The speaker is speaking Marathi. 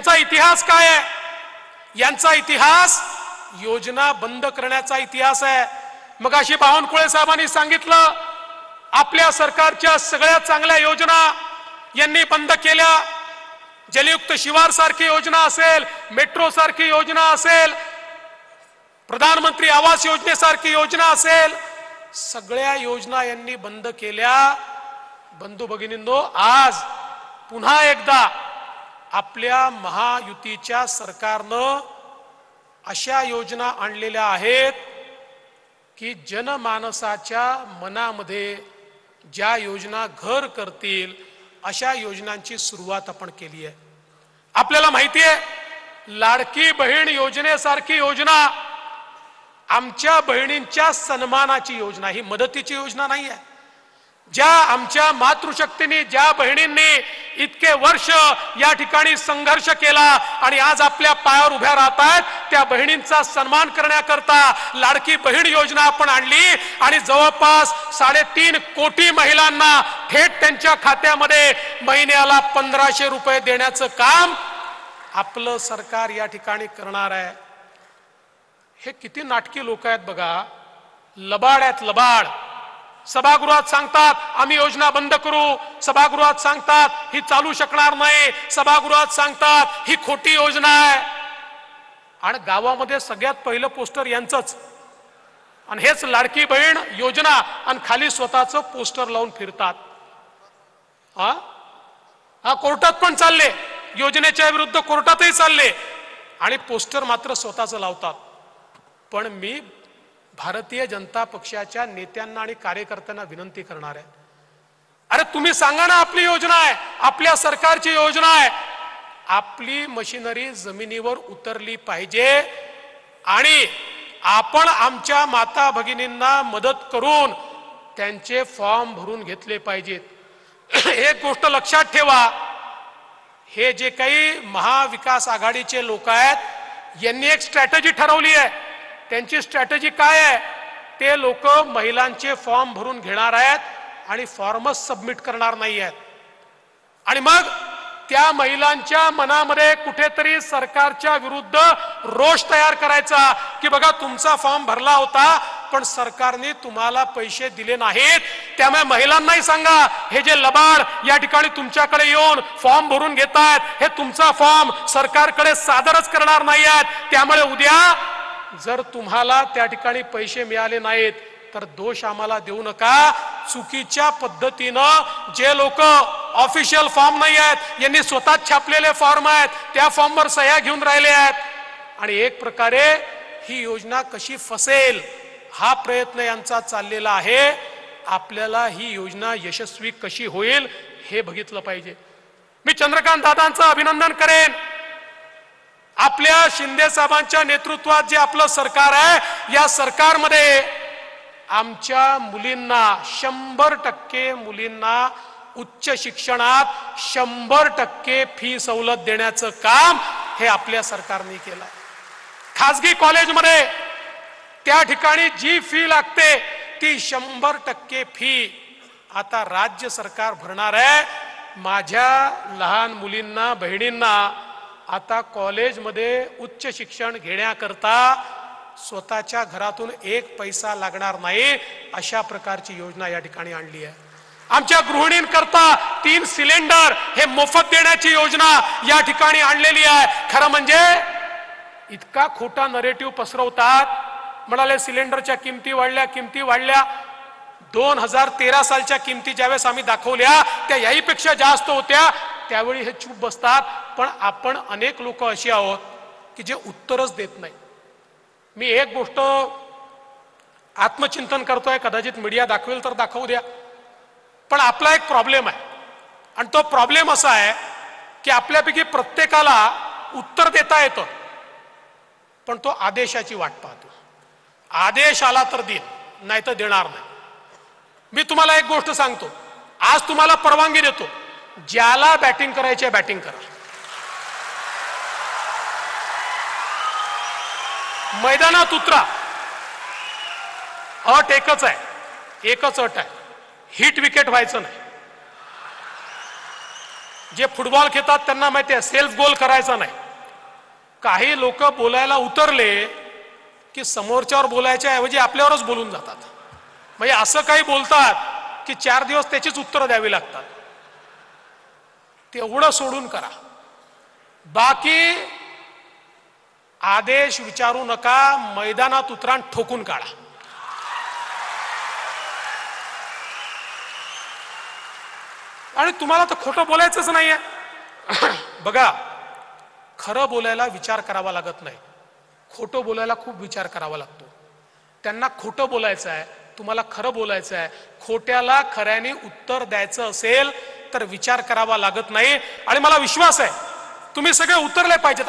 यांचा इतिहास काय आहे? यांचा इतिहास योजना बंद करण्याचा इतिहास आहे. मगाशी बावनकुळे साहेबांनी सांगितलं, आपल्या सरकारच्या सगळ्या चांगल्या योजना यांनी बंद केल्या. जलयुक्त शिवार सारखी योजना असेल, मेट्रो सारखी योजना असेल, प्रधानमंत्री आवास योजनेसारखी योजना असेल, सगळ्या योजना यांनी बंद केल्या. बंधू भगिनींनो, आज पुन्हा एकदा आपल्या महायुतीच्या सरकारनं अशा योजना आणलेल्या आहेत की जनमानसाच्या मनामध्ये ज्या योजना घर करतील अशा योजनांची सुरुवात आपण केली आहे. आपल्याला माहिती आहे, लाडकी बहीण योजनेसारखी योजना आमच्या बहिणींच्या सन्मानाची योजना, ही मदतीची योजना नाही आहे. ज्या आमच्या मातृशक्तीने, ज्या बहिणींनी इतके वर्ष या ठिकाणी संघर्ष केला आणि आज आपल्या पायावर उभ्या राहत आहेत, त्या बहिणींचा सन्मान करण्याकरता लाडकी बहीण योजना आपण आणली आणि जवळपास 3.5 कोटी महिलांना थेट त्यांच्या खात्यामध्ये महिन्याला 1500 रुपये देण्याचं काम आपलं सरकार या ठिकाणी करणार आहे. हे किती नाटकी लोक आहेत बघा, लबाड आहेत, लबाड. सभागृहात सांगतात आम्ही योजना बंद करू, सभागृहात सांगतात ही चालू शकणार नाही, सभागृहात सांगतात ही खोटी योजना आहे. आणि गावामध्ये सगळ्यात पहिलं पोस्टर यांचंच, आणि हेच लाडकी बहीण योजना, आणि खाली स्वतःचं पोस्टर लावून फिरतात. हा कोर्टात पण चालले, योजनेच्या विरुद्ध कोर्टातही चालले, आणि पोस्टर मात्र स्वतःचं लावतात. पण मी भारतीय जनता पक्षाच्या नेत्यांना आणि कार्यकर्त्यांना विनंती करणार आहे, अरे तुम्ही सांगा ना, आपली योजना आहे, आपल्या सरकारची योजना आहे. आपली मशिनरी जमिनीवर उतरली पाहिजे आणि आपण आमच्या माता भगिनींना मदत करून त्यांचे फॉर्म भरून घेतले पाहिजेत. एक गोष्ट लक्षात ठेवा, हे जे काही महाविकास आघाडीचे लोक आहेत यांनी एक स्ट्रॅटेजी ठरवली आहे. त्यांची स्ट्रॅटेजी काय आहे? ते लोक महिलांचे फॉर्म भरून घेणार आहेत आणि फॉर्मच सबमिट करणार नाही आहेत, आणि मग त्या महिलांच्या मनामध्ये कुठेतरी सरकारच्या विरुद्ध रोष तयार करायचा की बघा तुमचा फॉर्म भरला होता पण सरकारने तुम्हाला पैसे दिले नाहीत. त्यामुळे महिलांनाही सांगा, हे जे लबाड या ठिकाणी तुमच्याकडे येऊन फॉर्म भरून घेतायत, हे तुमचा फॉर्म सरकारकडे सादरच करणार नाही आहेत. त्यामुळे उद्या जर तुम्हाला त्या ठिकाणी पैसे मिळाले नाहीत तर दोष आम्हाला देऊ नका. चुकीच्या पद्धतीनं जे लोक ऑफिशियल फॉर्म नाही आहेत, यांनी स्वतः छापलेले फॉर्म आहेत, त्या फॉर्मवर सह्या घेऊन राहिले आहेत, आणि एक प्रकारे ही योजना कशी फसेल हा प्रयत्न यांचा चाललेला आहे. आपल्याला ही योजना यशस्वी कशी होईल हे बघितलं पाहिजे. मी चंद्रकांत दादांचं अभिनंदन करेन. आपल्या शिंदे साहेबांच्या नेतृत्वात जे आपलं सरकार आहे, या सरकारमध्ये आमच्या मुलींना 100% मुलींना उच्च शिक्षणात 100% फी सवलत देण्याचं काम हे आपल्या सरकारने केलं. खासगी कॉलेजमध्ये त्या ठिकाणी जी फी लागते ती 100% फी आता राज्य सरकार भरणार आहे. माझ्या लहान मुलींना, बहिणींना आता कॉलेजमध्ये उच्च शिक्षण घेण्याकरता स्वतःच्या घरातून 1 पैसा लागणार नाही, अशा प्रकारची योजना या ठिकाणी आणली आहे. आमच्या गृहिणींकरता 3 सिलेंडर हे मोफत देण्याची योजना या ठिकाणी आणलेली आहे. खरं म्हणजे इतका खोटा नरेटिव्ह पसरवतात, म्हणाले सिलेंडरच्या किमती वाढल्या. 2013 सालच्या किमती ज्यावेळेस आम्ही दाखवल्या त्या याहीपेक्षा जास्त होत्या, त्यावेळी हे चूप बसतात. पण आपण अनेक लोक अशी आहोत की जे उत्तरच देत नाही. मी एक गोष्ट आत्मचिंतन करतोय, कदाचित मीडिया दाखवेल तर दाखवू द्या, पण आपला एक प्रॉब्लेम आहे, आणि तो प्रॉब्लेम असा आहे की आपल्यापैकी प्रत्येकाला उत्तर देता येतं, पण तो आदेशाची वाट पाहतो. आदेश आला तर देईन, नाही तर देणार नाही. मी तुम्हाला एक गोष्ट सांगतो, आज तुम्हाला परवानगी देतो, ज्याला बॅटिंग करायची आहे बॅटिंग करा. मैदानात उतरा. अट एकच आहे, एकच अट आहे, हिट विकेट व्हायचं नाही. जे फुटबॉल खेळतात त्यांना माहिती आहे सेल्फ गोल करायचा नाही. काही लोक बोलायला उतरले की समोरच्यावर बोलायच्या ऐवजी आपल्यावरच बोलून जातात. म्हणजे असं काही बोलतात की 4 दिवस त्याचीच उत्तरं द्यावी लागतात. तेवढं सोडून करा. बाकी आदेश विचारू नका, मैदानात उतरा, ठोकून काढा. आणि तुम्हाला तर खोटं बोलायचंच नाहीये. बघा, खरं बोलायला विचार करावा लागत नाही, खोटं बोलायला खूप विचार करावा लागतो. त्यांना खोटं बोलायचं आहे, तुम्हाला खरं बोलायचं आहे. खोट्याला खऱ्याने उत्तर द्यायचं असेल तर विचार करावा लागत नाही. आणि मला विश्वास आहे तुम्ही सगळे उतरले पाहिजेत.